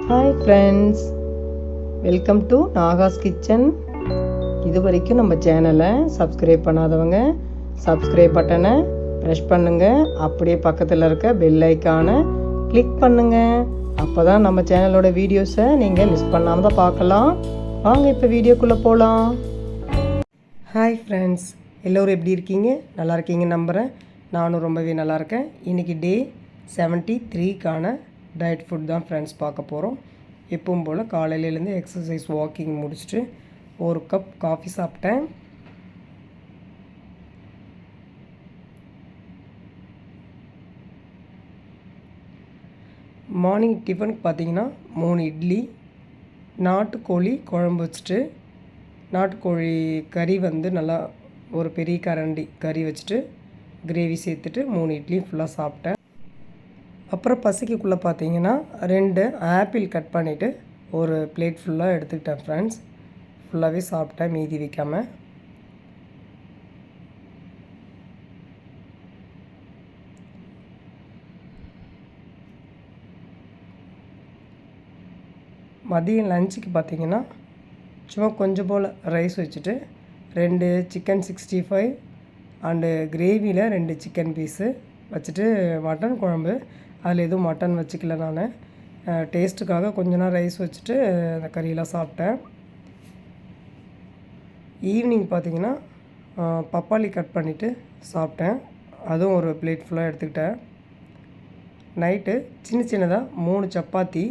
Hi friends, welcome to Nahash kitchen. இது வரைக்கும் நம்ம சேனலை சப்ஸ்கிரைப் பண்ணாதவங்க சப்ஸ்கிரைப் பட்டனை ப்ரெஸ் பண்ணுங்கள். அப்படியே பக்கத்தில் இருக்க பெல் ஐக்கானை கிளிக் பண்ணுங்கள். அப்போ தான் நம்ம சேனலோட வீடியோஸை நீங்கள் மிஸ் பண்ணாமல் தான் பார்க்கலாம். வாங்க இப்போ வீடியோக்குள்ளே போகலாம். ஹாய் ஃப்ரெண்ட்ஸ், எல்லோரும் எப்படி இருக்கீங்க? நல்லா இருக்கீங்க நம்புகிறேன். நானும் ரொம்பவே நல்லா இருக்கேன். இன்றைக்கி டே 73க்கான டயட் ஃபுட் தான் ஃப்ரெண்ட்ஸ் பார்க்க போகிறோம். எப்பவும் போல் காலையிலேருந்து எக்ஸசைஸ் வாக்கிங் முடிச்சுட்டு ஒரு கப் காஃபி சாப்பிட்டேன். மார்னிங் டிஃபனுக்கு பார்த்தீங்கன்னா 3 இட்லி, நாட்டுக்கோழி குழம்பு வச்சுட்டு, நாட்டுக்கோழி கறி வந்து நல்லா ஒரு பெரிய கரண்டி கறி வச்சுட்டு கிரேவி சேர்த்துட்டு 3 இட்லி ஃபுல்லாக சாப்பிட்டேன். அப்புறம் பசிக்குள்ளே பார்த்தீங்கன்னா 2 ஆப்பிள் கட் பண்ணிவிட்டு ஒரு பிளேட் ஃபுல்லாக எடுத்துக்கிட்டேன் ஃப்ரெண்ட்ஸ். ஃபுல்லாகவே சாப்பிட்டேன், மீதி வைக்காமல். மதியம் லஞ்சுக்கு பார்த்தீங்கன்னா சும்மா கொஞ்சம் போல் ரைஸ் வச்சுட்டு 2 சிக்கன் 65 அண்டு கிரேவியில் 2 சிக்கன் பீஸு வச்சுட்டு மட்டன் குழம்பு. அதில் எதுவும் மட்டன் வச்சுக்கல, நான் டேஸ்ட்டுக்காக கொஞ்ச நேரம் ரைஸ் வச்சுட்டு அந்த கறியெல்லாம் சாப்பிட்டேன். ஈவினிங் பார்த்திங்கன்னா பப்பாளி கட் பண்ணிவிட்டு சாப்பிட்டேன். அதுவும் ஒரு பிளேட் ஃபுல்லாக எடுத்துக்கிட்டேன். நைட்டு சின்னதாக 3 சப்பாத்தி,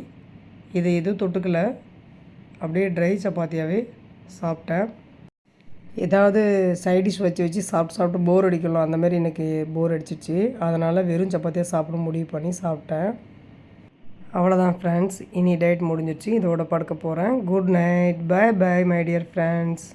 இதை எதுவும் தொட்டுக்கல, அப்படியே ட்ரை சப்பாத்தியாகவே சாப்பிட்டேன். ஏதாவது சைடிஷ் வச்சு சாப்பிட்டு போர் அடிக்கலாம். அந்தமாரி எனக்கு போர் அடிச்சிச்சு. அதனால் வெறும் சப்பாத்தியாக சாப்பிட முடிவு பண்ணி சாப்பிட்டேன். அவ்வளோதான் ஃப்ரெண்ட்ஸ், இனி டயட் முடிஞ்சிடுச்சு. இதோட படுக்க போகிறேன். Good night, bye bye my dear friends.